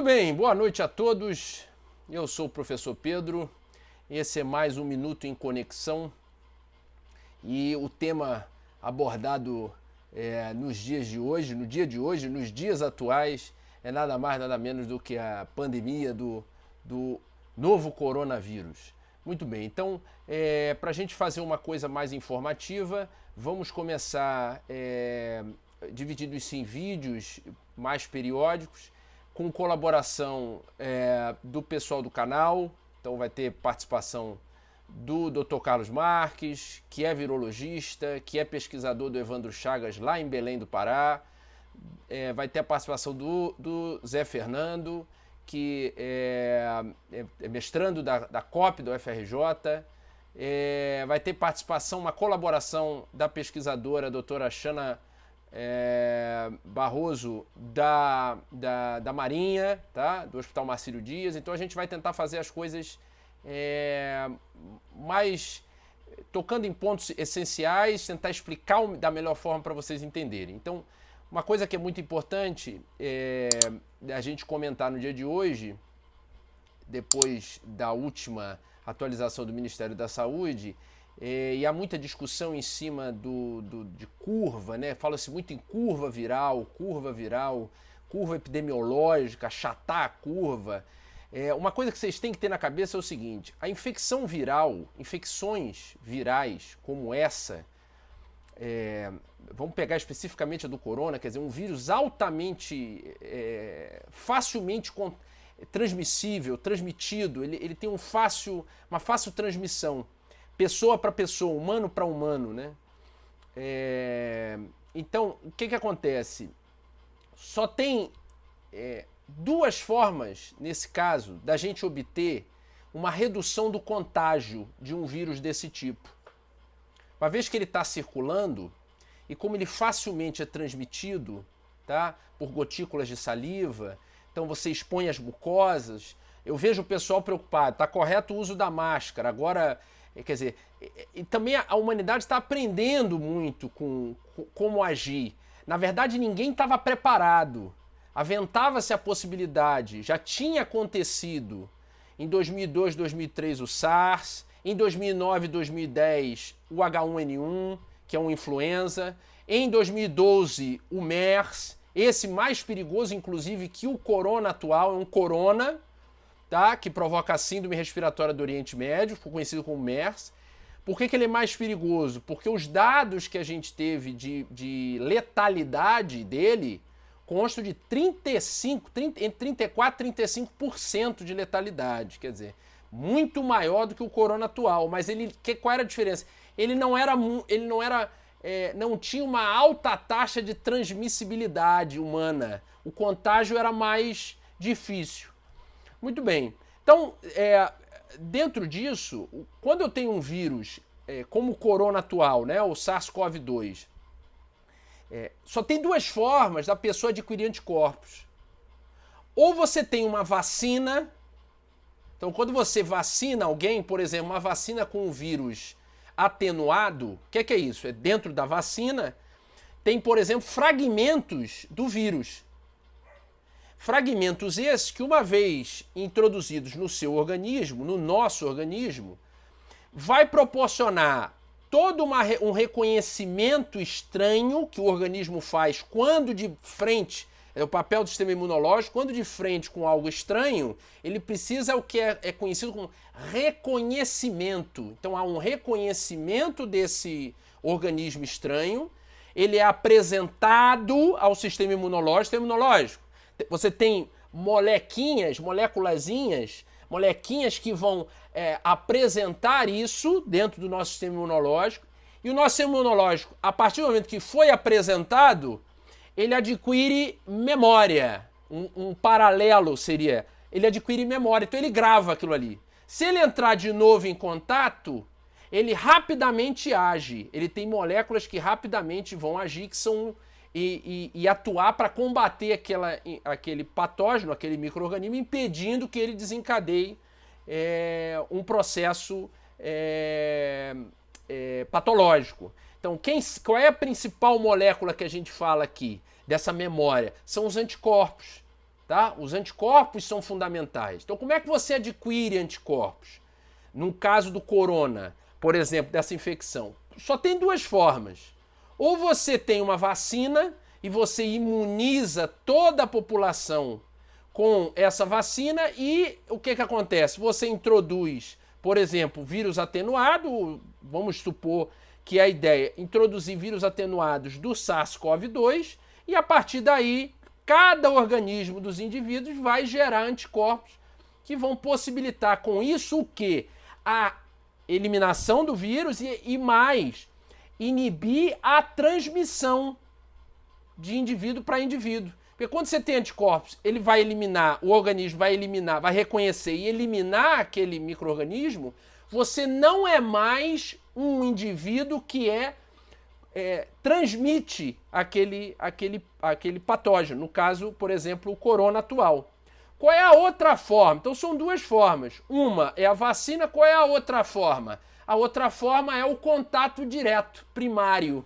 Muito bem, boa noite a todos. Eu sou o professor Pedro. Esse é mais um Minuto em Conexão. E o tema abordado nos dias de hoje, no dia de hoje, nos dias atuais, é nada mais, nada menos do que a pandemia do novo coronavírus. Muito bem, então, para a gente fazer uma coisa mais informativa, vamos começar dividindo isso em vídeos mais periódicos, com colaboração do pessoal do canal. Então vai ter participação do Dr. Carlos Marques, que é virologista, que é pesquisador do Evandro Chagas lá em Belém do Pará. Vai ter a participação do Zé Fernando, que é mestrando da COP, do FRJ. Vai ter participação, uma colaboração da pesquisadora doutora Xana Barroso da Marinha, tá? Do Hospital Marcílio Dias. Então a gente vai tentar fazer as coisas mais tocando em pontos essenciais, tentar explicar da melhor forma para vocês entenderem. Então, uma coisa que é muito importante a gente comentar no dia de hoje, depois da última atualização do Ministério da Saúde, e há muita discussão em cima de curva, né? Fala-se muito em curva viral, curva epidemiológica, achatar a curva. Uma coisa que vocês têm que ter na cabeça é o seguinte: a infecção viral, infecções virais como essa, vamos pegar especificamente a do corona, quer dizer, um vírus altamente, facilmente transmissível, transmitido, ele tem uma fácil transmissão, pessoa para pessoa, humano para humano, né? Então, o que acontece? Só tem duas formas, nesse caso, da gente obter uma redução do contágio de um vírus desse tipo. Uma vez que ele está circulando, e como ele facilmente é transmitido, tá, por gotículas de saliva, então você expõe as mucosas. Eu vejo o pessoal preocupado, está correto o uso da máscara, agora, quer dizer, e também a humanidade está aprendendo muito com como agir. Na verdade, ninguém estava preparado. Aventava-se a possibilidade, já tinha acontecido em 2002, 2003 o SARS, em 2009, 2010 o H1N1, que é uma influenza, em 2012 o MERS, esse mais perigoso inclusive que o corona atual, é um corona, tá? Que provoca a síndrome respiratória do Oriente Médio, ficou conhecido como MERS. Por que ele é mais perigoso? Porque os dados que a gente teve de letalidade dele constam de entre 34% e 35% de letalidade, quer dizer, muito maior do que o corona atual. Mas qual era a diferença? Ele não tinha uma alta taxa de transmissibilidade humana. O contágio era mais difícil. Muito bem. Então, dentro disso, quando eu tenho um vírus como o corona atual, né, o SARS-CoV-2, só tem duas formas da pessoa adquirir anticorpos. Ou você tem uma vacina. Então, quando você vacina alguém, por exemplo, uma vacina com um vírus atenuado, o que é isso? É dentro da vacina, tem, por exemplo, fragmentos do vírus. Fragmentos esses que, uma vez introduzidos no seu organismo, no nosso organismo, vai proporcionar todo um reconhecimento estranho que o organismo faz quando de frente, é o papel do sistema imunológico, quando de frente com algo estranho, ele precisa o que é conhecido como reconhecimento. Então há um reconhecimento desse organismo estranho, ele é apresentado ao sistema imunológico. Você tem moléculazinhas que vão apresentar isso dentro do nosso sistema imunológico, e o nosso sistema imunológico, a partir do momento que foi apresentado, ele adquire memória. Um paralelo seria, ele adquire memória, então ele grava aquilo ali. Se ele entrar de novo em contato, ele rapidamente age. Ele tem moléculas que rapidamente vão agir, que são e atuar para combater aquele patógeno, aquele micro-organismo, impedindo que ele desencadeie um processo patológico. Então, qual é a principal molécula que a gente fala aqui, dessa memória? São os anticorpos. tá? Os anticorpos são fundamentais. Então, como é que você adquire anticorpos? No caso do corona, por exemplo, dessa infecção, só tem duas formas. Ou você tem uma vacina e você imuniza toda a população com essa vacina e o que acontece? Você introduz, por exemplo, vírus atenuado, vamos supor que a ideia é introduzir vírus atenuados do SARS-CoV-2 e a partir daí cada organismo dos indivíduos vai gerar anticorpos que vão possibilitar com isso o quê? A eliminação do vírus e mais, inibir a transmissão de indivíduo para indivíduo. Porque quando você tem anticorpos, ele vai eliminar, o organismo vai eliminar, vai reconhecer e eliminar aquele micro-organismo, você não é mais um indivíduo que transmite aquele patógeno. No caso, por exemplo, o corona atual. Qual é a outra forma? Então são duas formas. Uma é a vacina, qual é a outra forma? A outra forma é o contato direto, primário.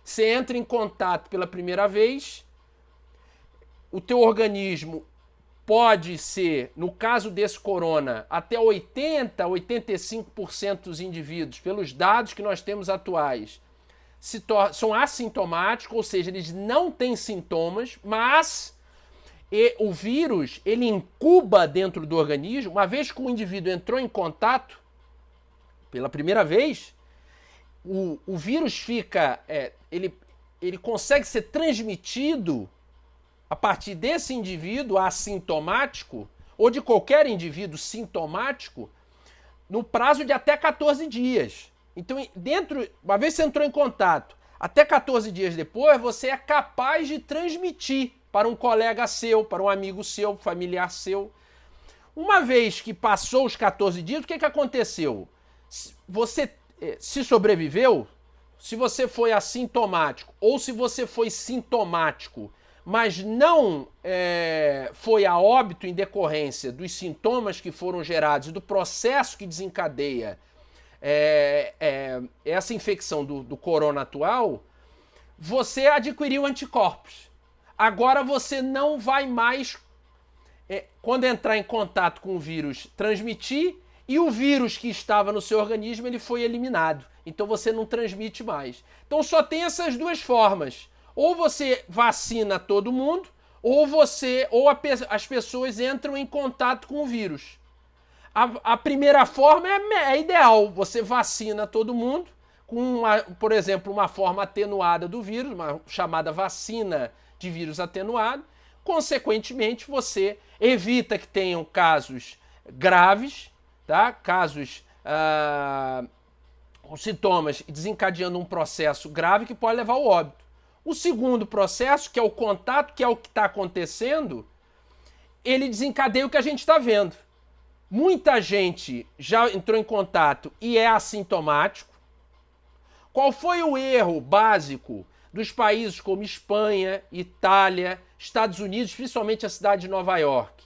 Você entra em contato pela primeira vez, o teu organismo pode ser, no caso desse corona, até 80%, 85% dos indivíduos, pelos dados que nós temos atuais, são assintomáticos, ou seja, eles não têm sintomas, mas o vírus, ele incuba dentro do organismo. Uma vez que o indivíduo entrou em contato pela primeira vez, o vírus fica, ele consegue ser transmitido a partir desse indivíduo assintomático, ou de qualquer indivíduo sintomático, no prazo de até 14 dias. Então, uma vez que você entrou em contato, até 14 dias depois, você é capaz de transmitir para um colega seu, para um amigo seu, familiar seu. Uma vez que passou os 14 dias, o que aconteceu? Você se sobreviveu, se você foi assintomático ou se você foi sintomático, mas não foi a óbito em decorrência dos sintomas que foram gerados e do processo que desencadeia essa infecção do corona atual, você adquiriu anticorpos. Agora você não vai mais, quando entrar em contato com o vírus, transmitir, e o vírus que estava no seu organismo, ele foi eliminado. Então você não transmite mais. Então só tem essas duas formas. Ou você vacina todo mundo, ou as pessoas entram em contato com o vírus. A primeira forma é ideal. Você vacina todo mundo com, por exemplo, uma forma atenuada do vírus, uma chamada vacina de vírus atenuado. Consequentemente, você evita que tenham casos graves, tá? Casos com sintomas desencadeando um processo grave que pode levar ao óbito. O segundo processo, que é o contato, que é o que está acontecendo, ele desencadeia o que a gente está vendo. Muita gente já entrou em contato e é assintomático. Qual foi o erro básico dos países como Espanha, Itália, Estados Unidos, principalmente a cidade de Nova York?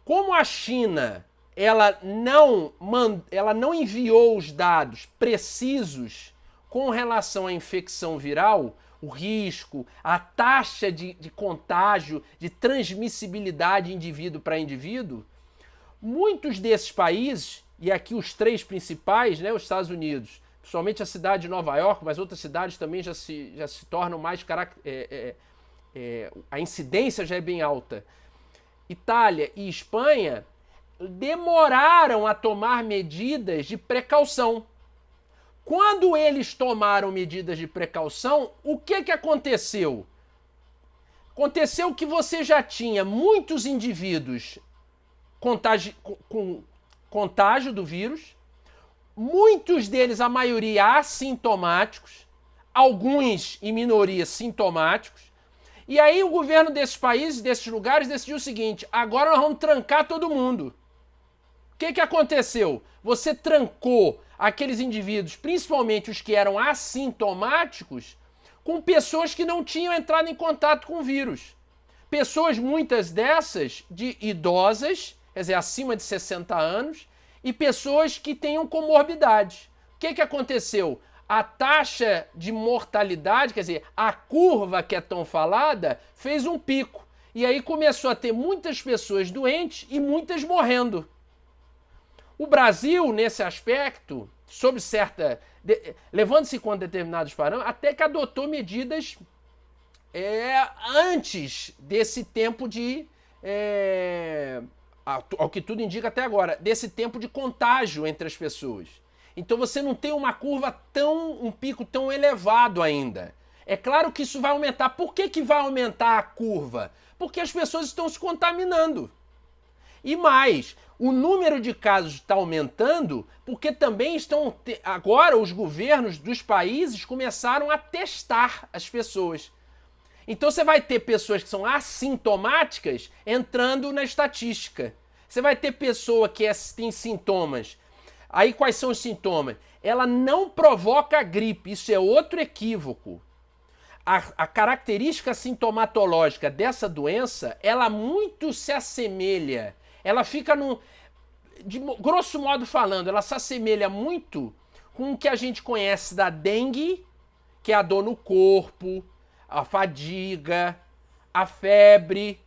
Como a China ela não enviou os dados precisos com relação à infecção viral, o risco, a taxa de contágio, de transmissibilidade indivíduo para indivíduo, muitos desses países, e aqui os três principais, né, os Estados Unidos, principalmente a cidade de Nova York, mas outras cidades também já se tornam mais... a incidência já é bem alta. Itália e Espanha demoraram a tomar medidas de precaução. Quando eles tomaram medidas de precaução, o que aconteceu? Aconteceu que você já tinha muitos indivíduos com contágio do vírus, muitos deles, a maioria, assintomáticos, alguns, em minoria, sintomáticos. E aí o governo desses países, desses lugares, decidiu o seguinte: agora nós vamos trancar todo mundo. O que aconteceu? Você trancou aqueles indivíduos, principalmente os que eram assintomáticos, com pessoas que não tinham entrado em contato com o vírus. Pessoas, muitas dessas, idosas, quer dizer, acima de 60 anos, e pessoas que tenham comorbidades. O que aconteceu? A taxa de mortalidade, quer dizer, a curva que é tão falada, fez um pico. E aí começou a ter muitas pessoas doentes e muitas morrendo. O Brasil, nesse aspecto, sob certa... levando-se em conta determinados parâmetros, até que adotou medidas antes desse tempo de... ao que tudo indica até agora, desse tempo de contágio entre as pessoas. Então você não tem uma curva um pico tão elevado ainda. É claro que isso vai aumentar. Por que vai aumentar a curva? Porque as pessoas estão se contaminando. E mais, o número de casos está aumentando porque também agora os governos dos países começaram a testar as pessoas. Então você vai ter pessoas que são assintomáticas entrando na estatística. Você vai ter pessoa que tem sintomas. Aí quais são os sintomas? Ela não provoca gripe, isso é outro equívoco. A característica sintomatológica dessa doença, ela muito se assemelha, ela fica grosso modo falando, ela se assemelha muito com o que a gente conhece da dengue, que é a dor no corpo, a fadiga, a febre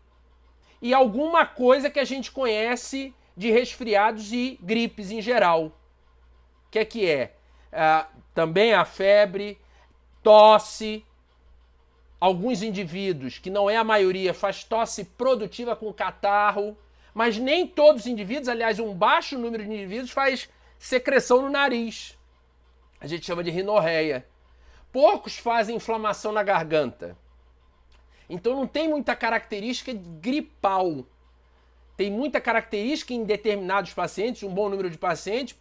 e alguma coisa que a gente conhece de resfriados e gripes em geral. O que é? Também a febre, tosse. Alguns indivíduos, que não é a maioria, faz tosse produtiva com catarro, mas nem todos os indivíduos, aliás, um baixo número de indivíduos faz secreção no nariz. A gente chama de rinorreia. Poucos fazem inflamação na garganta. Então não tem muita característica gripal. Tem muita característica em determinados pacientes, um bom número de pacientes,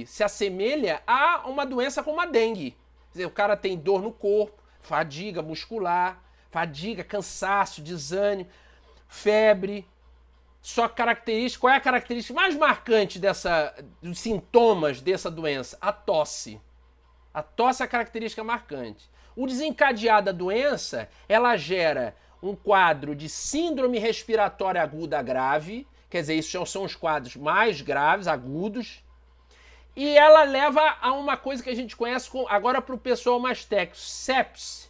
se assemelha a uma doença como a dengue. Quer dizer, o cara tem dor no corpo, fadiga muscular, fadiga, cansaço, desânimo, febre. Só característica, qual é a característica mais marcante dos sintomas dessa doença? A tosse. A tosse é a característica marcante. O desencadear da doença, ela gera um quadro de síndrome respiratória aguda grave, quer dizer, isso são os quadros mais graves, agudos, e ela leva a uma coisa que a gente conhece agora para o pessoal mais técnico, sepse.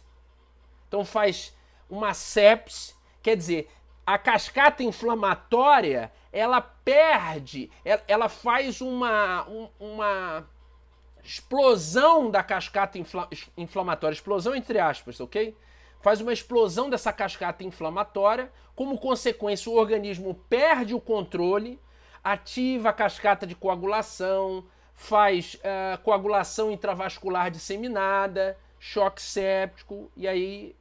Então faz uma sepse, quer dizer, a cascata inflamatória, ela perde, ela faz uma explosão da cascata inflamatória, explosão entre aspas, ok? Faz uma explosão dessa cascata inflamatória, como consequência o organismo perde o controle, ativa a cascata de coagulação, faz coagulação intravascular disseminada, choque séptico, e aí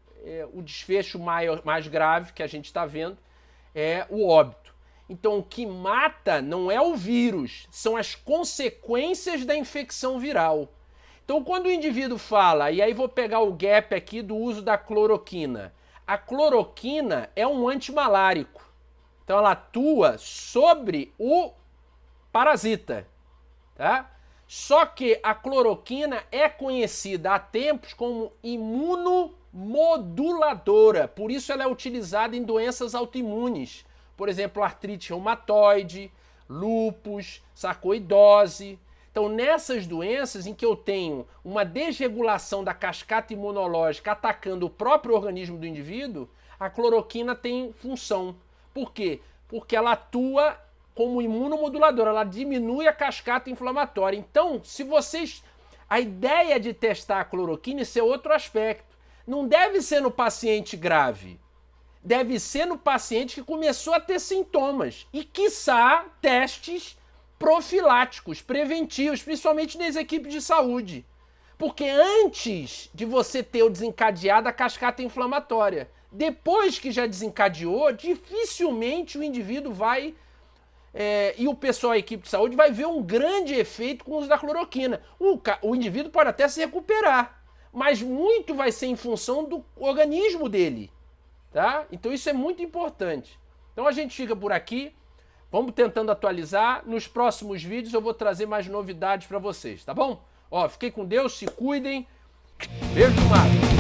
o desfecho mais grave que a gente está vendo é o óbito. Então o que mata não é o vírus, são as consequências da infecção viral. Então quando o indivíduo fala, e aí vou pegar o gap aqui do uso da cloroquina. A cloroquina é um antimalárico. Então ela atua sobre o parasita. Tá? Só que a cloroquina é conhecida há tempos como imunomoduladora, por isso ela é utilizada em doenças autoimunes, por exemplo, artrite reumatoide, lúpus, sarcoidose. Então, nessas doenças em que eu tenho uma desregulação da cascata imunológica atacando o próprio organismo do indivíduo, a cloroquina tem função. Por quê? Porque ela atua como imunomoduladora, ela diminui a cascata inflamatória. Então, a ideia de testar a cloroquina, isso é outro aspecto. Não deve ser no paciente grave. Deve ser no paciente que começou a ter sintomas. E, quiçá, testes profiláticos, preventivos, principalmente nas equipes de saúde. Porque antes de você ter o desencadeado da cascata inflamatória, depois que já desencadeou, dificilmente o indivíduo vai... e o pessoal, a equipe de saúde, vai ver um grande efeito com o uso da cloroquina. O indivíduo pode até se recuperar, mas muito vai ser em função do organismo dele. Tá? Então isso é muito importante. Então a gente fica por aqui. Vamos tentando atualizar. Nos próximos vídeos eu vou trazer mais novidades para vocês, tá bom? Ó, fiquem com Deus, se cuidem. Beijo do mar.